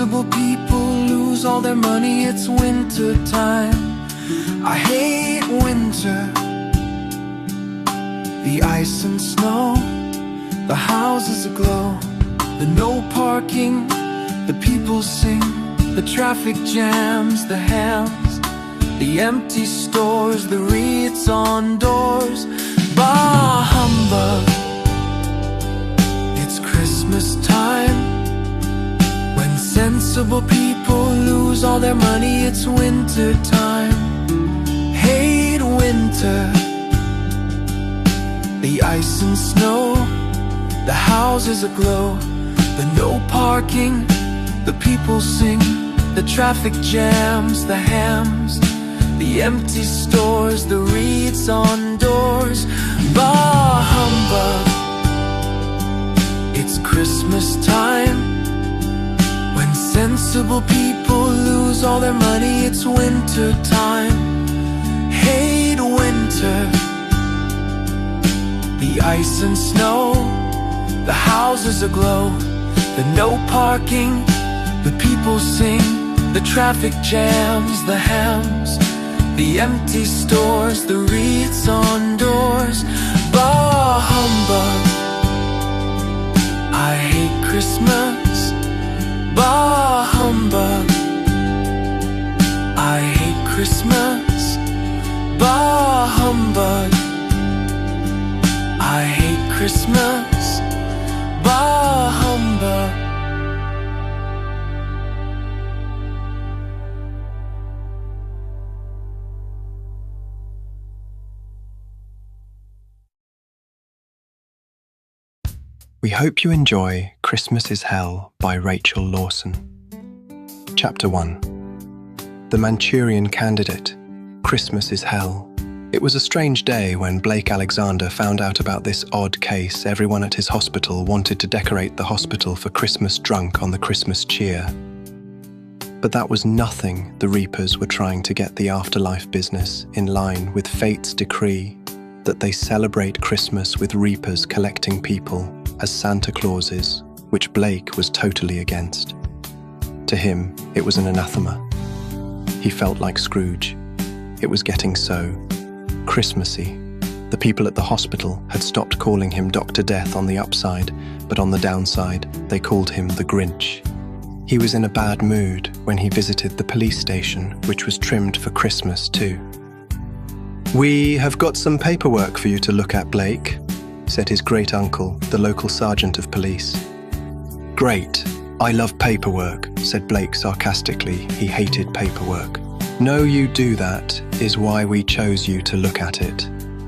sensible people lose all their money, it's winter time. I hate winter. The ice and snow, the houses aglow, the no parking, the people sing, the traffic jams, the hams, the empty stores, the wreaths on doors. Bah humbug, it's Christmas time. When sensible people lose all their money, it's winter time. Hate winter. The ice and snow, the houses aglow, the no parking, the people sing, the traffic jams, the hams, the empty stores, the wreaths on doors. Bah humbug, it's Christmas time. When sensible people lose all their money, it's winter time. Hate winter. The ice and snow, the houses aglow, the no parking, the people sing, the traffic jams, the hams, the empty stores, the wreaths on doors. Bah humbug, I hate Christmas. Bah humbug, I hate Christmas. Bah humbug, I hate Christmas. Bah humbug. We hope you enjoy Christmas is Hell by Rachel Lawson. Chapter 1. The Manchurian Candidate. Christmas is Hell. It was a strange day when Blake Alexander found out about this odd case. Everyone at his hospital wanted to decorate the hospital for Christmas drunk on the Christmas cheer. But that was nothing the Reapers were trying to get the afterlife business in line with fate's decree that they celebrate Christmas with Reapers collecting people as Santa Clauses, which Blake was totally against. To him, it was an anathema. He felt like Scrooge. It was getting so Christmassy. The people at the hospital had stopped calling him Dr. Death on the upside, but on the downside, they called him the Grinch. He was in a bad mood when he visited the police station, which was trimmed for Christmas too. "We have got some paperwork for you to look at, Blake," said his great-uncle, the local sergeant of police. "Great. I love paperwork," said Blake sarcastically. He hated paperwork. "No, you do that is why we chose you to look at it,"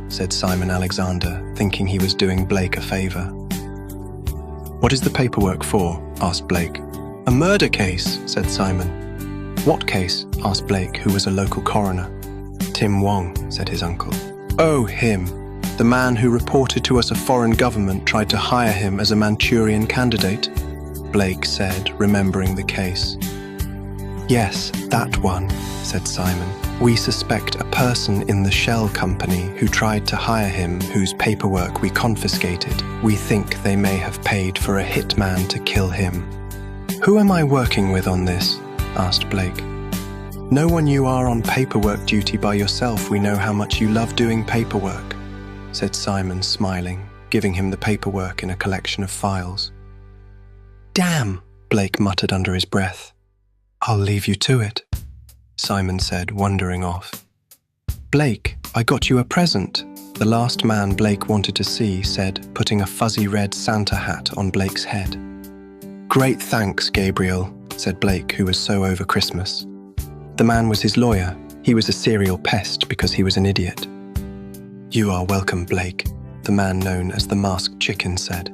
said Simon Alexander, thinking he was doing Blake a favor. "What is the paperwork for?" asked Blake. "A murder case," said Simon. "What case?" asked Blake, who was a local coroner. "Tim Wong," said his uncle. "Oh, him. The man who reported to us a foreign government tried to hire him as a Manchurian candidate," Blake said, remembering the case. "Yes, that one," said Simon. "We suspect a person in the shell company who tried to hire him, whose paperwork we confiscated. We think they may have paid for a hitman to kill him." "Who am I working with on this?" asked Blake. "No one. You are on paperwork duty by yourself. We know how much you love doing paperwork," said Simon, smiling, giving him the paperwork in a collection of files. "Damn," Blake muttered under his breath. "I'll leave you to it," Simon said, wandering off. "Blake, I got you a present," the last man Blake wanted to see said, putting a fuzzy red Santa hat on Blake's head. "Great thanks, Gabriel," said Blake, who was so over Christmas. The man was his lawyer. He was a serial pest because he was an idiot. "You are welcome, Blake," the man known as the Masked Chicken said.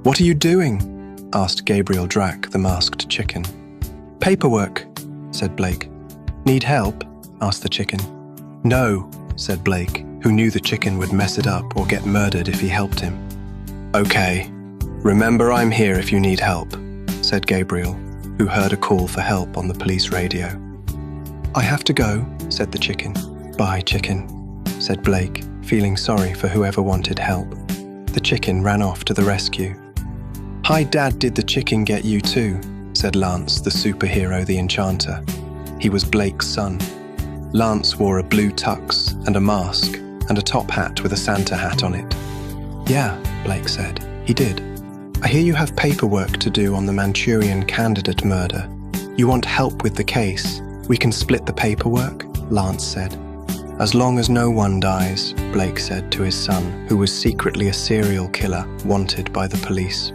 "What are you doing?" asked Gabriel Drack, the Masked Chicken. "Paperwork," said Blake. "Need help?" asked the chicken. "No," said Blake, who knew the chicken would mess it up or get murdered if he helped him. "Okay. Remember, I'm here if you need help," said Gabriel, who heard a call for help on the police radio. "I have to go," said the chicken. "Bye, chicken," said Blake, feeling sorry for whoever wanted help. The chicken ran off to the rescue. "Hi, Dad, did the chicken get you too?" said Lance, the superhero, the enchanter. He was Blake's son. Lance wore a blue tux and a mask and a top hat with a Santa hat on it. Yeah, Blake said. He did. I hear you have paperwork to do on the Manchurian candidate murder. You want help with the case? We can split the paperwork, Lance said. As long as no one dies, Blake said to his son, who was secretly a serial killer wanted by the police.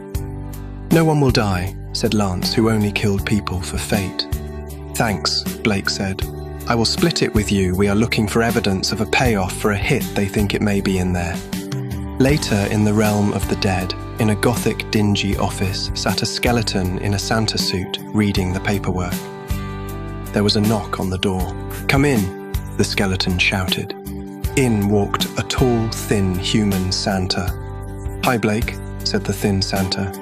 No one will die, said Lance, who only killed people for fate. Thanks, Blake said. I will split it with you. We are looking for evidence of a payoff for a hit they think it may be in there. Later, in the realm of the dead, in a gothic, dingy office, sat a skeleton in a Santa suit, reading the paperwork. There was a knock on the door. Come in, the skeleton shouted. In walked a tall, thin, human Santa. Hi, Blake, said the thin Santa.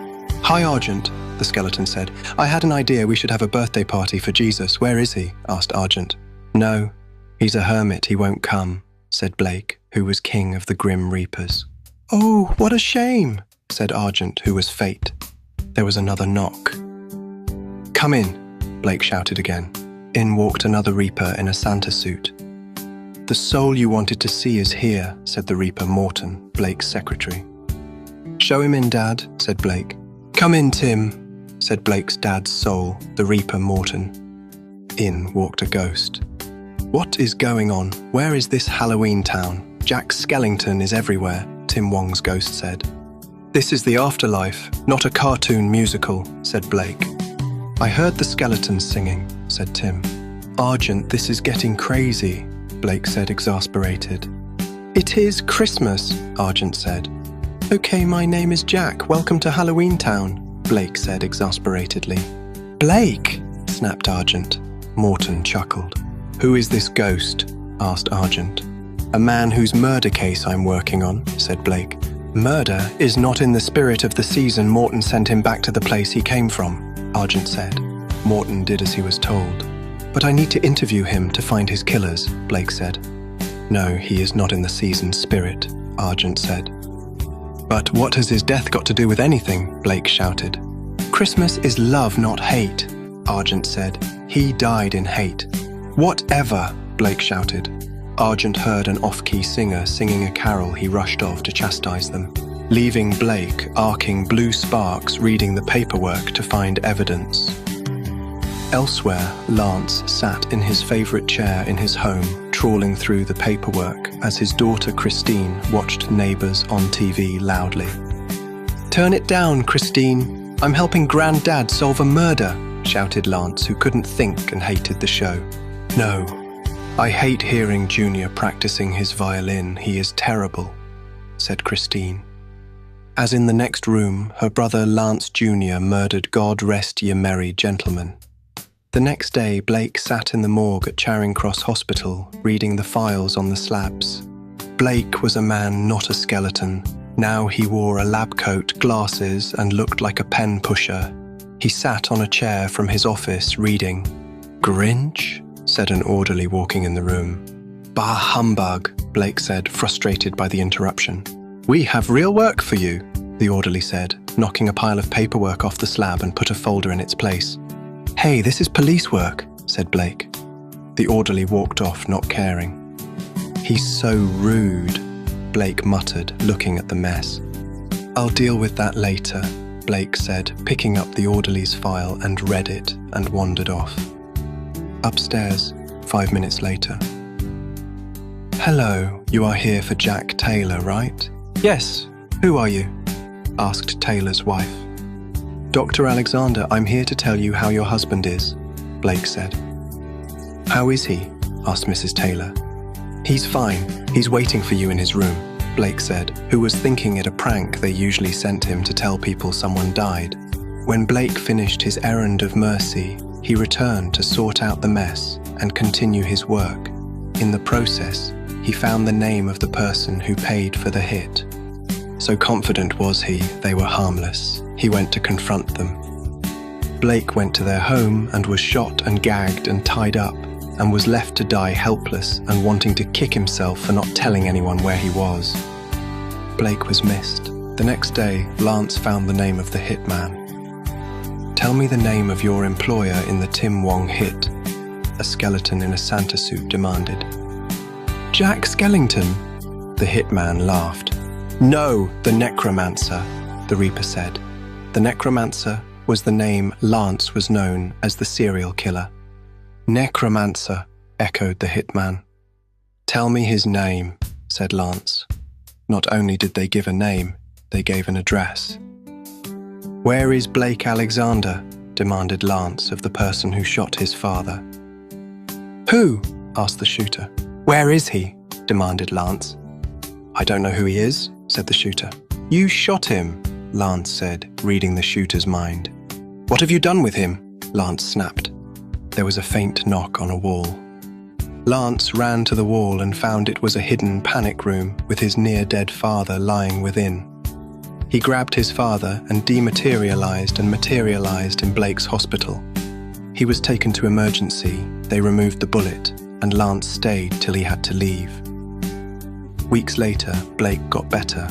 Hi, Argent, the skeleton said. I had an idea we should have a birthday party for Jesus. Where is he? Asked Argent. No, he's a hermit. He won't come, said Blake, who was king of the Grim Reapers. Oh, what a shame, said Argent, who was fate. There was another knock. Come in, Blake shouted again. In walked another Reaper in a Santa suit. The soul you wanted to see is here, said the Reaper Morton, Blake's secretary. Show him in, Dad, said Blake. Come in, Tim, said Blake's dad's soul, the Reaper Morton. In walked a ghost. What is going on? Where is this Halloween town? Jack Skellington is everywhere, Tim Wong's ghost said. This is the afterlife, not a cartoon musical, said Blake. I heard the skeletons singing, said Tim. Argent, this is getting crazy, Blake said, exasperated. It is Christmas, Argent said. Okay, my name is Jack. Welcome to Halloween Town, Blake said exasperatedly. Blake, snapped Argent. Morton chuckled. Who is this ghost? Asked Argent. A man whose murder case I'm working on, said Blake. Murder is not in the spirit of the season. Morton sent him back to the place he came from, Argent said. Morton did as he was told. But I need to interview him to find his killers, Blake said. No, he is not in the season's spirit, Argent said. But what has his death got to do with anything? Blake shouted. Christmas is love, not hate, Argent said. He died in hate. Whatever, Blake shouted. Argent heard an off-key singer singing a carol. He rushed off to chastise them, leaving Blake arcing blue sparks reading the paperwork to find evidence. Elsewhere, Lance sat in his favourite chair in his home, trawling through the paperwork as his daughter Christine watched Neighbours on TV loudly. Turn it down, Christine. I'm helping Granddad solve a murder, shouted Lance, who couldn't think and hated the show. No, I hate hearing Junior practicing his violin. He is terrible, said Christine. As in the next room, her brother Lance Jr. murdered God rest ye merry gentlemen. The next day, Blake sat in the morgue at Charing Cross Hospital, reading the files on the slabs. Blake was a man, not a skeleton. Now he wore a lab coat, glasses, and looked like a pen pusher. He sat on a chair from his office, reading. Grinch? Said an orderly walking in the room. Bah humbug, Blake said, frustrated by the interruption. We have real work for you, the orderly said, knocking a pile of paperwork off the slab and put a folder in its place. Hey, this is police work, said Blake. The orderly walked off, not caring. He's so rude, Blake muttered, looking at the mess. I'll deal with that later, Blake said, picking up the orderly's file and read it and wandered off. Upstairs, 5 minutes later. Hello, you are here for Jack Taylor, right? Yes, who are you? Asked Taylor's wife. Dr. Alexander, I'm here to tell you how your husband is, Blake said. How is he? Asked Mrs. Taylor. He's fine, he's waiting for you in his room, Blake said, who was thinking it a prank they usually sent him to tell people someone died. When Blake finished his errand of mercy, he returned to sort out the mess and continue his work. In the process, he found the name of the person who paid for the hit. So confident was he, they were harmless. He went to confront them. Blake went to their home and was shot and gagged and tied up and was left to die helpless and wanting to kick himself for not telling anyone where he was. Blake was missed. The next day, Lance found the name of the hitman. Tell me the name of your employer in the Tim Wong hit, a skeleton in a Santa suit demanded. Jack Skellington, the hitman laughed. No, the necromancer, the Reaper said. The necromancer was the name Lance was known as the serial killer. Necromancer, echoed the hitman. Tell me his name, said Lance. Not only did they give a name, they gave an address. Where is Blake Alexander? Demanded Lance of the person who shot his father. Who? Asked the shooter. Where is he? Demanded Lance. I don't know who he is, said the shooter. You shot him, Lance said, reading the shooter's mind. What have you done with him? Lance snapped. There was a faint knock on a wall. Lance ran to the wall and found it was a hidden panic room with his near-dead father lying within. He grabbed his father and dematerialized and materialized in Blake's hospital. He was taken to emergency, they removed the bullet, and Lance stayed till he had to leave. Weeks later, Blake got better.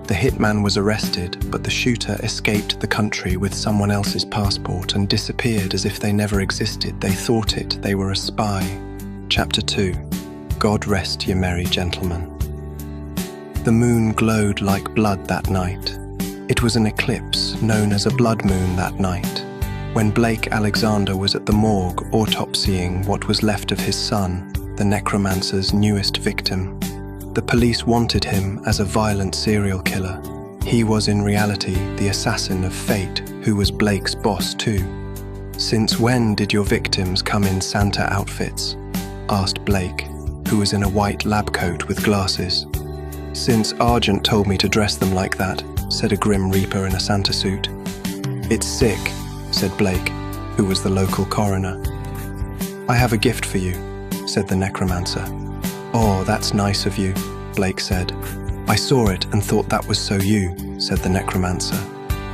The hitman was arrested, but the shooter escaped the country with someone else's passport and disappeared as if they never existed. They thought it, they were a spy. Chapter 2. God rest ye merry gentlemen. The moon glowed like blood that night. It was an eclipse, known as a blood moon that night, when Blake Alexander was at the morgue autopsying what was left of his son, the necromancer's newest victim. The police wanted him as a violent serial killer. He was in reality the assassin of fate, who was Blake's boss too. Since when did your victims come in Santa outfits? Asked Blake, who was in a white lab coat with glasses. Since Argent told me to dress them like that, said a grim Reaper in a Santa suit. It's sick, said Blake, who was the local coroner. I have a gift for you, said the necromancer. Oh, that's nice of you, Blake said. I saw it and thought that was so you, said the necromancer.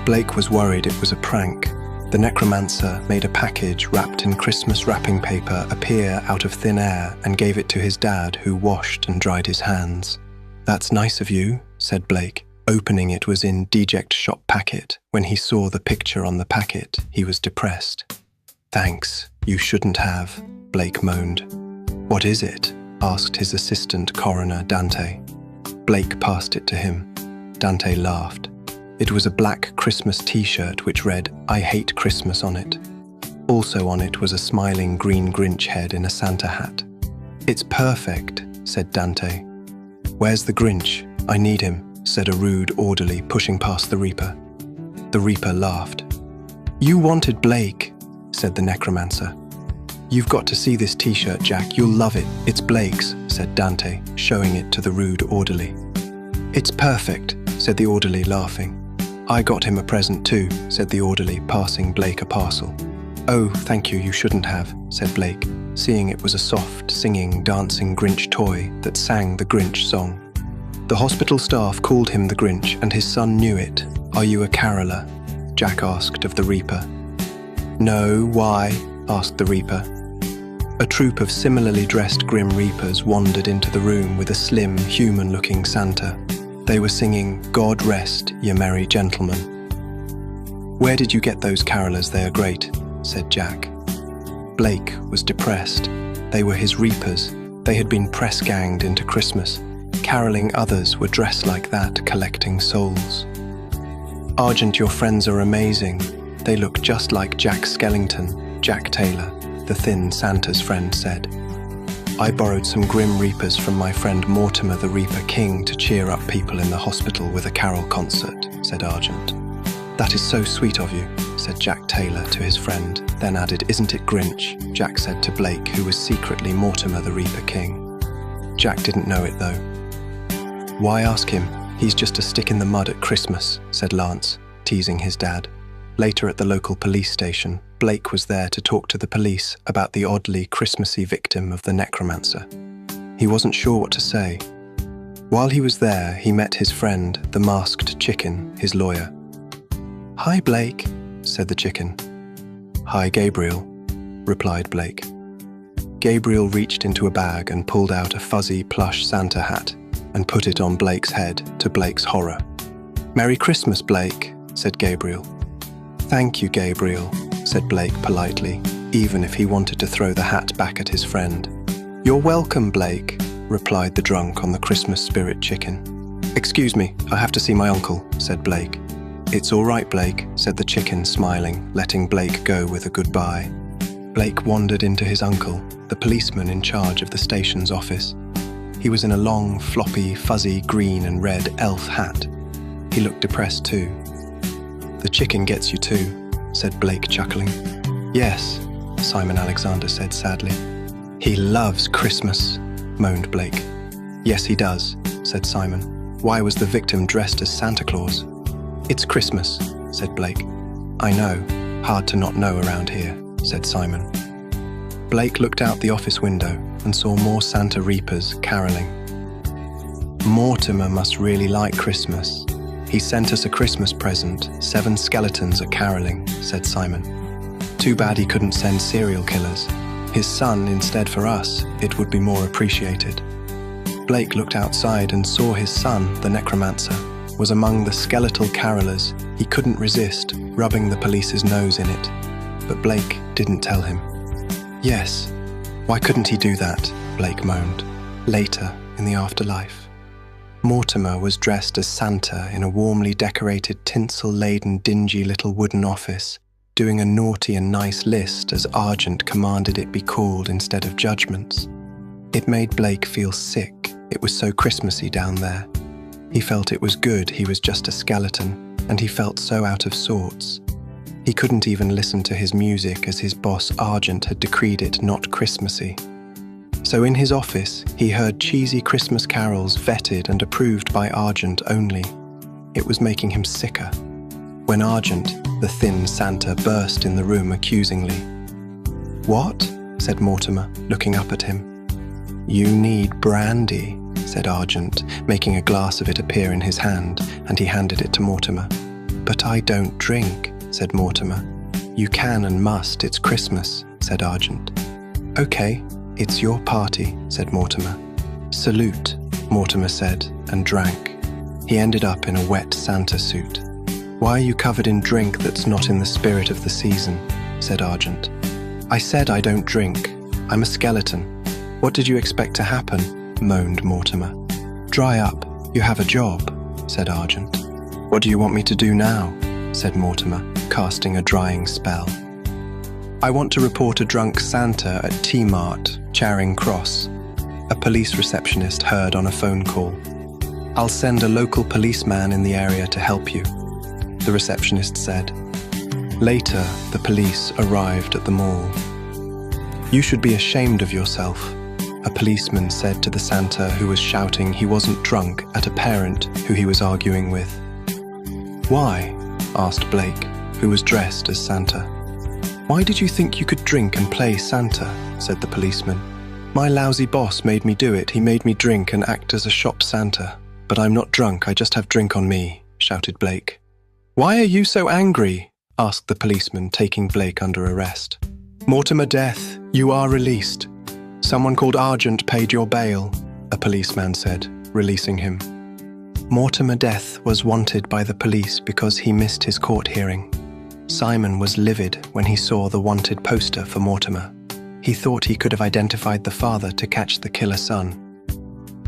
Blake was worried it was a prank. The necromancer made a package wrapped in Christmas wrapping paper appear out of thin air and gave it to his dad, who washed and dried his hands. That's nice of you, said Blake. Opening it was in Deject Shop packet. When he saw the picture on the packet, he was depressed. Thanks, you shouldn't have, Blake moaned. What is it? Asked his assistant coroner, Dante. Blake passed it to him. Dante laughed. It was a black Christmas t-shirt which read, I hate Christmas on it. Also on it was a smiling green Grinch head in a Santa hat. It's perfect, said Dante. Where's the Grinch? I need him, said a rude orderly pushing past the Reaper. The Reaper laughed. You wanted Blake, said the necromancer. You've got to see this t-shirt, Jack. You'll love it. It's Blake's, said Dante, showing it to the rude orderly. It's perfect, said the orderly, laughing. I got him a present too, said the orderly, passing Blake a parcel. Oh, thank you, you shouldn't have, said Blake, seeing it was a soft, singing, dancing Grinch toy that sang the Grinch song. The hospital staff called him the Grinch, and his son knew it. Are you a caroler? Jack asked of the Reaper. No, why? Asked the Reaper. A troop of similarly dressed Grim Reapers wandered into the room with a slim, human-looking Santa. They were singing, God rest ye merry gentlemen. Where did you get those carolers? They are great, said Jack. Blake was depressed. They were his Reapers. They had been press-ganged into Christmas. Caroling others were dressed like that, collecting souls. Argent, your friends are amazing. They look just like Jack Skellington, Jack Taylor, the thin Santa's friend said. I borrowed some Grim Reapers from my friend Mortimer the Reaper King to cheer up people in the hospital with a carol concert, said Argent. That is so sweet of you, said Jack Taylor to his friend, then added, Isn't it Grinch? Jack said to Blake, who was secretly Mortimer the Reaper King. Jack didn't know it though. Why ask him? He's just a stick in the mud at Christmas, said Lance, teasing his dad. Later at the local police station, Blake was there to talk to the police about the oddly Christmassy victim of the necromancer. He wasn't sure what to say. While he was there, he met his friend, the masked chicken, his lawyer. Hi, Blake, said the chicken. Hi, Gabriel, replied Blake. Gabriel reached into a bag and pulled out a fuzzy plush Santa hat and put it on Blake's head, to Blake's horror. Merry Christmas, Blake, said Gabriel. "Thank you, Gabriel," said Blake politely, even if he wanted to throw the hat back at his friend. "You're welcome, Blake," replied the drunk on the Christmas spirit chicken. "Excuse me, I have to see my uncle," said Blake. "It's all right, Blake," said the chicken, smiling, letting Blake go with a goodbye. Blake wandered into his uncle, the policeman in charge of the station's office. He was in a long, floppy, fuzzy green and red elf hat. He looked depressed too. "The chicken gets you too," said Blake, chuckling. "Yes," Simon Alexander said sadly. "He loves Christmas," moaned Blake. "Yes, he does," said Simon. "Why was the victim dressed as Santa Claus?" "It's Christmas," said Blake. "I know, hard to not know around here," said Simon. Blake looked out the office window and saw more Santa reapers caroling. "Mortimer must really like Christmas. He sent us a Christmas present. 7 skeletons are caroling," said Simon. "Too bad he couldn't send serial killers. His son instead for us. It would be more appreciated." Blake looked outside and saw his son, the necromancer, was among the skeletal carolers. He couldn't resist rubbing the police's nose in it, but Blake didn't tell him. "Yes, why couldn't he do that?" Blake moaned. Later, in the afterlife, Mortimer was dressed as Santa in a warmly decorated, tinsel-laden, dingy little wooden office, doing a naughty and nice list as Argent commanded it be called instead of judgments. It made Blake feel sick. It was so Christmassy down there. He felt it was good he was just a skeleton, and he felt so out of sorts. He couldn't even listen to his music as his boss Argent had decreed it not Christmassy. So in his office, he heard cheesy Christmas carols vetted and approved by Argent only. It was making him sicker. When Argent, the thin Santa, burst in the room accusingly. "What?" said Mortimer, looking up at him. "You need brandy," said Argent, making a glass of it appear in his hand, and he handed it to Mortimer. "But I don't drink," said Mortimer. "You can and must, it's Christmas," said Argent. "Okay, it's your party," said Mortimer. "Salute," Mortimer said, and drank. He ended up in a wet Santa suit. "Why are you covered in drink that's not in the spirit of the season?" said Argent. "I said I don't drink. I'm a skeleton. What did you expect to happen?" moaned Mortimer. "Dry up. You have a job," said Argent. "What do you want me to do now?" said Mortimer, casting a drying spell. "I want to report a drunk Santa at T-Mart, Charing Cross," a police receptionist heard on a phone call. "I'll send a local policeman in the area to help you," the receptionist said. Later, the police arrived at the mall. "You should be ashamed of yourself," a policeman said to the Santa who was shouting he wasn't drunk at a parent who he was arguing with. "Why?" asked Blake, who was dressed as Santa. "Why did you think you could drink and play Santa?" said the policeman. "My lousy boss made me do it. He made me drink and act as a shop Santa. But I'm not drunk, I just have drink on me," shouted Blake. "Why are you so angry?" asked the policeman, taking Blake under arrest. "Mortimer Death, you are released. Someone called Argent paid your bail," a policeman said, releasing him. Mortimer Death was wanted by the police because he missed his court hearing. Simon was livid when he saw the wanted poster for Mortimer. He thought he could have identified the father to catch the killer son.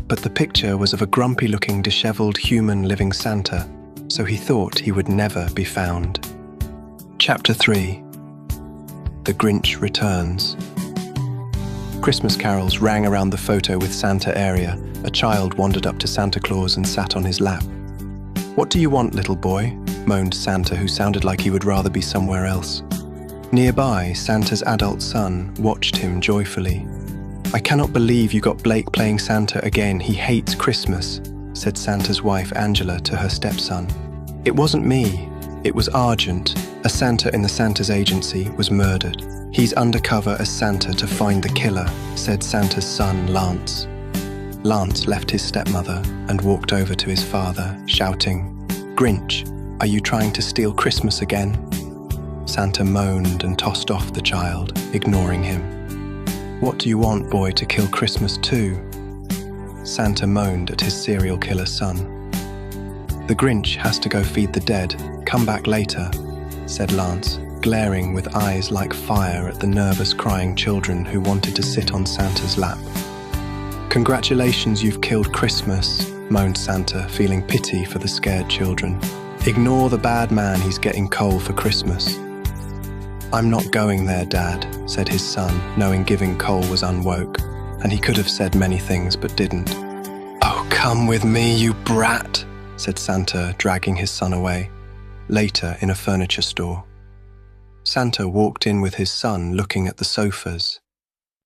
But the picture was of a grumpy-looking, disheveled human living Santa, so he thought he would never be found. Chapter 3. The Grinch Returns. Christmas carols rang around the photo with Santa area. A child wandered up to Santa Claus and sat on his lap. "What do you want, little boy?" moaned Santa, who sounded like he would rather be somewhere else. Nearby, Santa's adult son watched him joyfully. "I cannot believe you got Blake playing Santa again. He hates Christmas," said Santa's wife Angela to her stepson. "It wasn't me. It was Argent. A Santa in the Santa's agency was murdered. He's undercover as Santa to find the killer," said Santa's son, Lance. Lance left his stepmother and walked over to his father, shouting, "Grinch, are you trying to steal Christmas again?" Santa moaned and tossed off the child, ignoring him. "What do you want, boy, to kill Christmas too?" Santa moaned at his serial killer son. "The Grinch has to go feed the dead. Come back later," said Lance, glaring with eyes like fire at the nervous crying children who wanted to sit on Santa's lap. "Congratulations, you've killed Christmas," moaned Santa, feeling pity for the scared children. "Ignore the bad man, he's getting coal for Christmas." "I'm not going there, Dad," said his son, knowing giving coal was unwoke, and he could have said many things but didn't. "Oh, come with me, you brat," said Santa, dragging his son away. Later, in a furniture store, Santa walked in with his son, looking at the sofas.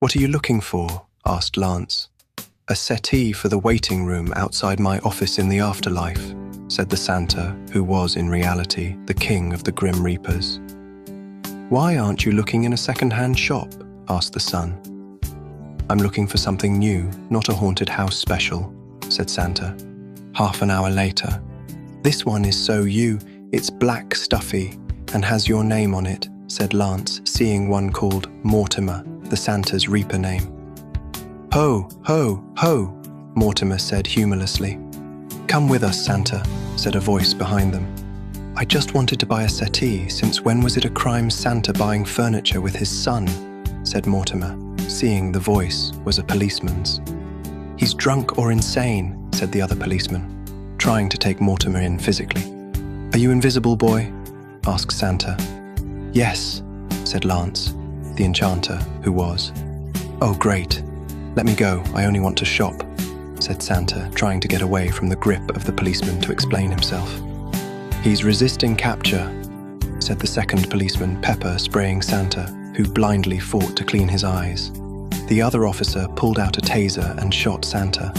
"What are you looking for?" asked Lance. "A settee for the waiting room outside my office in the afterlife," said the Santa, who was, in reality, the king of the Grim Reapers. "Why aren't you looking in a second-hand shop?" asked the son. "I'm looking for something new, not a haunted house special," said Santa. Half an hour later, "This one is so you, it's black stuffy and has your name on it," said Lance, seeing one called Mortimer, the Santa's Reaper name. "Ho, ho, ho," Mortimer said humorlessly. "Come with us, Santa," said a voice behind them. "I just wanted to buy a settee, since when was it a crime Santa buying furniture with his son?" said Mortimer, seeing the voice was a policeman's. "He's drunk or insane," said the other policeman, trying to take Mortimer in physically. "Are you invisible, boy?" asked Santa. "Yes," said Lance, the enchanter who was. "Oh, great. Let me go, I only want to shop," said Santa, trying to get away from the grip of the policeman to explain himself. "He's resisting capture," said the second policeman, Pepper, spraying Santa, who blindly fought to clean his eyes. The other officer pulled out a taser and shot Santa.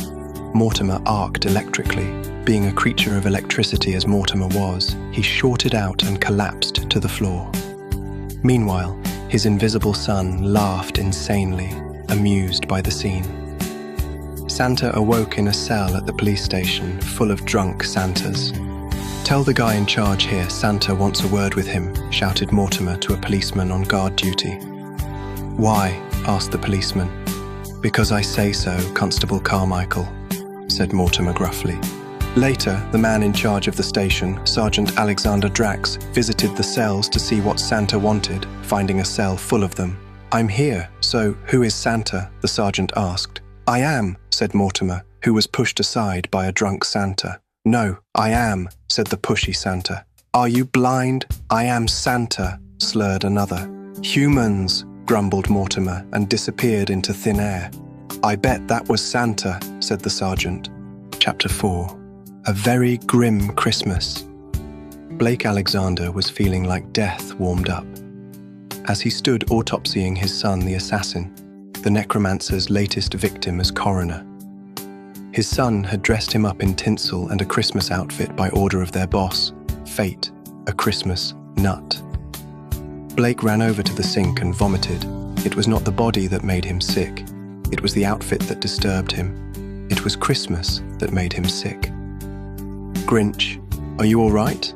Mortimer arced electrically. Being a creature of electricity as Mortimer was, he shorted out and collapsed to the floor. Meanwhile, his invisible son laughed insanely, amused by the scene. Santa awoke in a cell at the police station, full of drunk Santas. "Tell the guy in charge here Santa wants a word with him," shouted Mortimer to a policeman on guard duty. "Why?" asked the policeman. "Because I say so, Constable Carmichael," said Mortimer gruffly. Later, the man in charge of the station, Sergeant Alexander Drax, visited the cells to see what Santa wanted, finding a cell full of them. "I'm here, so who is Santa?" the sergeant asked. "I am," said Mortimer, who was pushed aside by a drunk Santa. "No, I am," said the pushy Santa. "Are you blind? I am Santa," slurred another. "Humans," grumbled Mortimer and disappeared into thin air. "I bet that was Santa," said the sergeant. Chapter 4. A very grim Christmas. Blake Alexander was feeling like death warmed up. As he stood autopsying his son, the assassin, the necromancer's latest victim as coroner. His son had dressed him up in tinsel and a Christmas outfit by order of their boss, Fate, a Christmas nut. Blake ran over to the sink and vomited. It was not the body that made him sick. It was the outfit that disturbed him. It was Christmas that made him sick. "Grinch, are you all right?"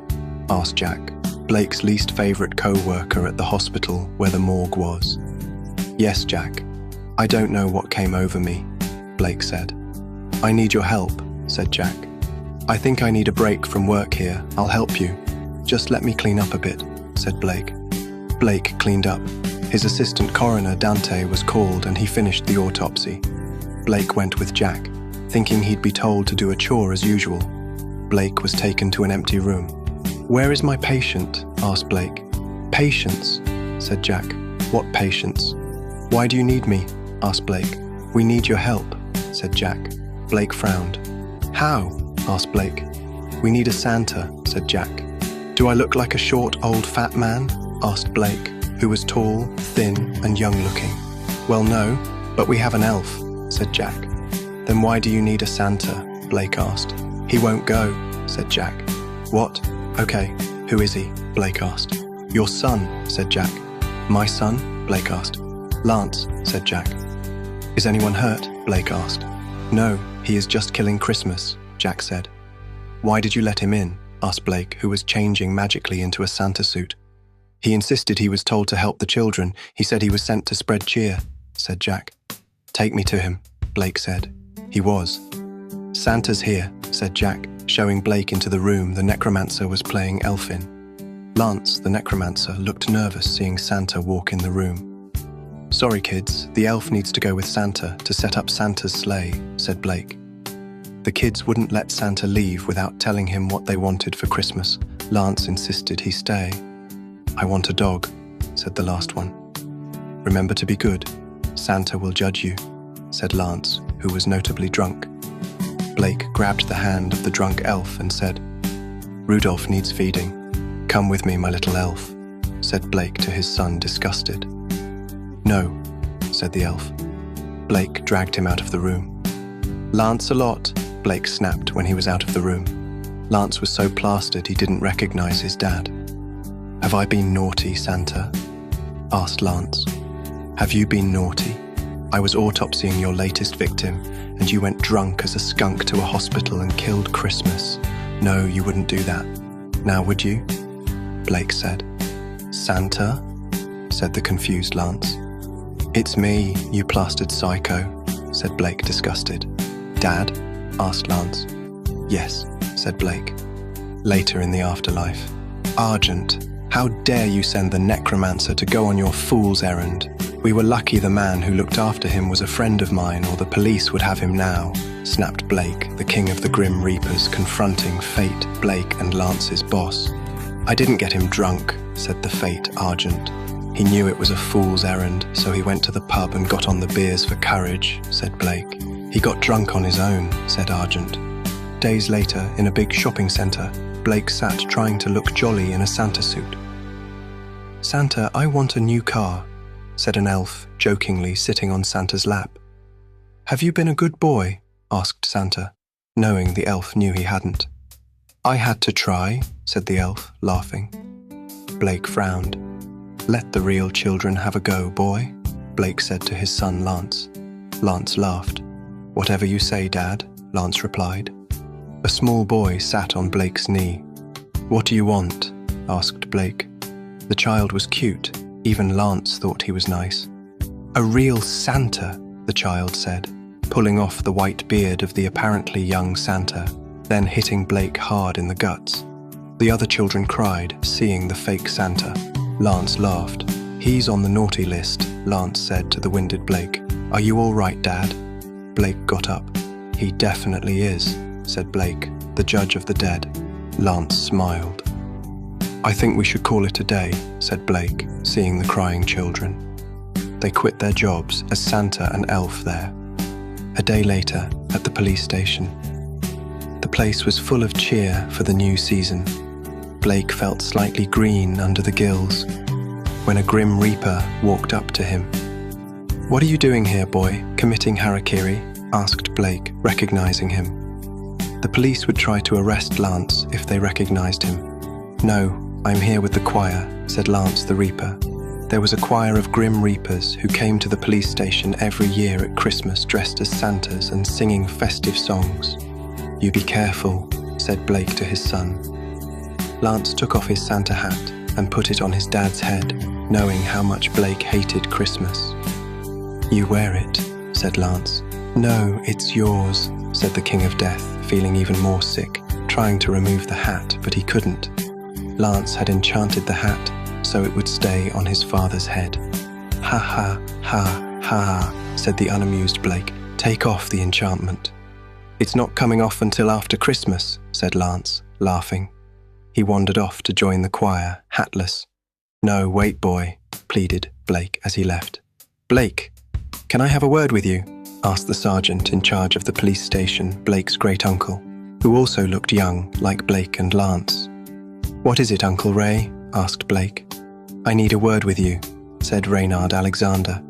asked Jack, Blake's least favourite co-worker at the hospital where the morgue was. "Yes, Jack. I don't know what came over me," Blake said. "I need your help," said Jack. "I think I need a break from work here. I'll help you. Just let me clean up a bit," said Blake. Blake cleaned up. His assistant coroner, Dante, was called and he finished the autopsy. Blake went with Jack, thinking he'd be told to do a chore as usual. Blake was taken to an empty room. "Where is my patient?" asked Blake. "Patience," said Jack. "What patience?" "Why do you need me?" asked Blake. "We need your help," said Jack. Blake frowned. "How?" asked Blake. "We need a Santa," said Jack. "Do I look like a short, old, fat man?" asked Blake, who was tall, thin, and young-looking. "Well, no, but we have an elf," said Jack. "Then why do you need a Santa?" Blake asked. "He won't go," said Jack. "What? Okay, who is he?" Blake asked. "Your son," said Jack. "My son?" Blake asked. "Lance," said Jack. "Is anyone hurt?" Blake asked. "No, he is just killing Christmas," Jack said. "Why did you let him in?" asked Blake, who was changing magically into a Santa suit. "He insisted he was told to help the children. He said he was sent to spread cheer," said Jack. "Take me to him," Blake said. He was. "Santa's here," said Jack, showing Blake into the room the necromancer was playing elf in. Lance, the necromancer, looked nervous seeing Santa walk in the room. "Sorry, kids, the elf needs to go with Santa to set up Santa's sleigh," said Blake. The kids wouldn't let Santa leave without telling him what they wanted for Christmas. Lance insisted he stay. "I want a dog," said the last one. "Remember to be good. Santa will judge you," said Lance, who was notably drunk. Blake grabbed the hand of the drunk elf and said, "Rudolph needs feeding. Come with me, my little elf," said Blake to his son, disgusted. "No," said the elf. Blake dragged him out of the room. "Lancelot," Blake snapped when he was out of the room. Lance was so plastered he didn't recognize his dad. "Have I been naughty, Santa?" asked Lance. "Have you been naughty? I was autopsying your latest victim, and you went drunk as a skunk to a hospital and killed Christmas. No, you wouldn't do that. Now would you?" Blake said. "Santa?" said the confused Lance. "It's me, you plastered psycho," said Blake, disgusted. "Dad?" asked Lance. "Yes," said Blake. Later in the afterlife. "Argent, how dare you send the necromancer to go on your fool's errand? We were lucky the man who looked after him was a friend of mine, or the police would have him now," snapped Blake, the king of the Grim Reapers, confronting Fate, Blake and Lance's boss. "I didn't get him drunk," said the Fate Argent. "He knew it was a fool's errand, so he went to the pub and got on the beers for courage," said Blake. "He got drunk on his own," said Argent. Days later, in a big shopping centre, Blake sat trying to look jolly in a Santa suit. "Santa, I want a new car," said an elf, jokingly sitting on Santa's lap. "Have you been a good boy?" asked Santa, knowing the elf knew he hadn't. "I had to try," said the elf, laughing. Blake frowned. "Let the real children have a go, boy," Blake said to his son Lance. Lance laughed. "Whatever you say, Dad," Lance replied. A small boy sat on Blake's knee. "What do you want?" asked Blake. The child was cute. Even Lance thought he was nice. "A real Santa," the child said, pulling off the white beard of the apparently young Santa, then hitting Blake hard in the guts. The other children cried, seeing the fake Santa. Lance laughed. "He's on the naughty list," Lance said to the winded Blake. "Are you all right, Dad?" Blake got up. "He definitely is," said Blake, the judge of the dead. Lance smiled. "I think we should call it a day," said Blake, seeing the crying children. They quit their jobs as Santa and elf there. A day later, at the police station. The place was full of cheer for the new season. Blake felt slightly green under the gills when a Grim Reaper walked up to him. "What are you doing here, boy? Committing harakiri?" asked Blake, recognizing him. The police would try to arrest Lance if they recognized him. "No, I'm here with the choir," said Lance the Reaper. There was a choir of Grim Reapers who came to the police station every year at Christmas dressed as Santas and singing festive songs. "You be careful," said Blake to his son. Lance took off his Santa hat and put it on his dad's head, knowing how much Blake hated Christmas. "You wear it," said Lance. "No, it's yours," said the King of Death, feeling even more sick, trying to remove the hat, but he couldn't. Lance had enchanted the hat, so it would stay on his father's head. "Ha ha, ha, ha," said the unamused Blake. "Take off the enchantment." "It's not coming off until after Christmas," said Lance, laughing. He wandered off to join the choir, hatless. "No, wait, boy," pleaded Blake as he left. "Blake, can I have a word with you?" asked the sergeant in charge of the police station, Blake's great-uncle, who also looked young, like Blake and Lance. "What is it, Uncle Ray?" asked Blake. "I need a word with you," said Reynard Alexander.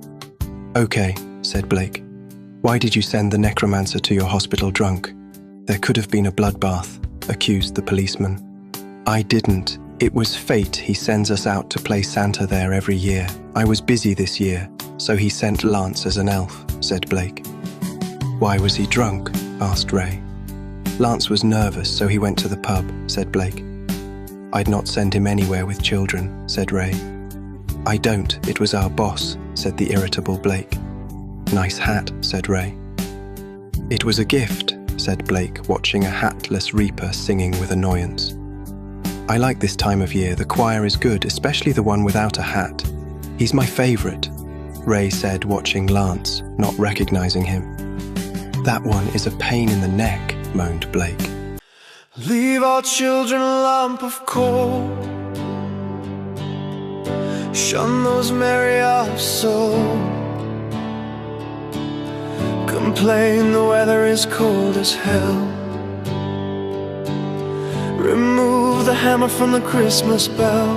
"Okay," said Blake. "Why did you send the necromancer to your hospital drunk?" "There could have been a bloodbath," accused the policeman. "I didn't. It was fate. He sends us out to play Santa there every year. I was busy this year, so he sent Lance as an elf," said Blake. "Why was he drunk?" asked Ray. "Lance was nervous, so he went to the pub," said Blake. "I'd not send him anywhere with children," said Ray. "I don't. It was our boss," said the irritable Blake. "Nice hat," said Ray. "It was a gift," said Blake, watching a hatless Reaper singing with annoyance. I like this time of year. The choir is good, especially the one without a hat. He's my favorite, Ray said, watching Lance, not recognizing him. That one is a pain in the neck, moaned Blake. Leave our children a lump of coal. Shun those merry of soul. Complain the weather is cold as hell. Remove the hammer from the Christmas bell.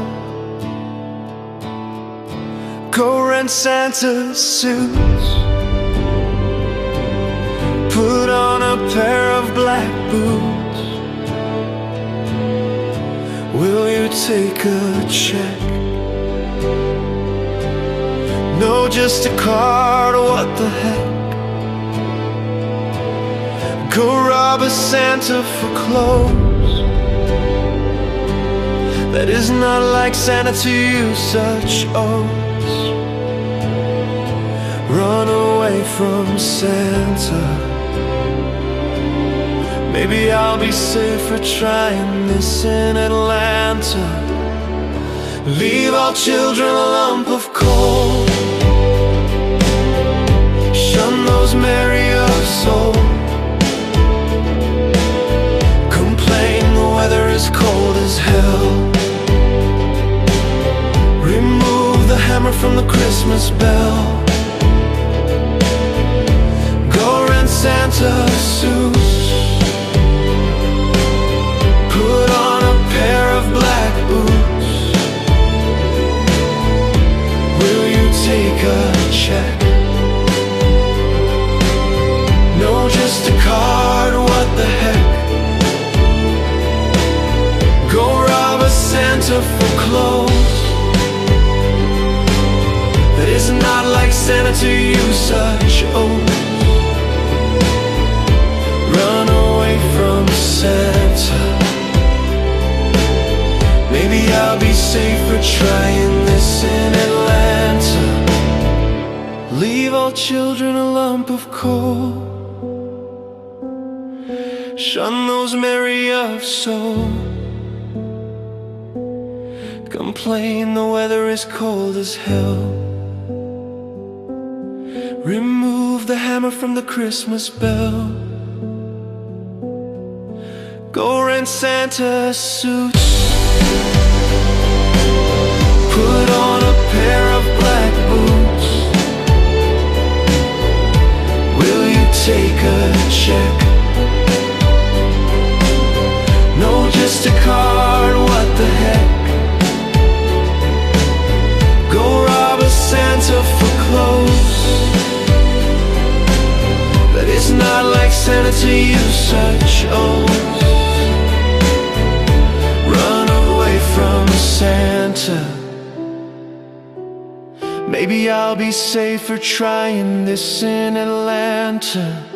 Go rent Santa's suits. Put on a pair of black boots. Will you take a check? No, just a card, what the heck? Go rob a Santa for clothes. That is not like Santa to use such oaths. Run away from Santa. Maybe I'll be safer trying this in Atlanta. Leave all children a lump of coal. Shun those merry of soul. Complain the weather is cold as hell. Remove the hammer from the Christmas bell. Go rent Santa's suits. Put on a pair of black boots. Will you take a check? No, just a card, what the heck? Go rob a Santa for clothes. That is not like Santa to use such oaths. Run away from Santa. Maybe I'll be safer trying this in Atlanta. Leave all children a lump of coal. Shun those merry of soul. Complain the weather is cold as hell. Remove the hammer from the Christmas bell. Go rent Santa's suits. Put on a pair of black boots. Will you take a check? No, just a card, what the heck? Go rob a Santa for clothes. That is not like Santa to use such oaths. Run away from Santa. Maybe I'll be safer trying this in Atlanta.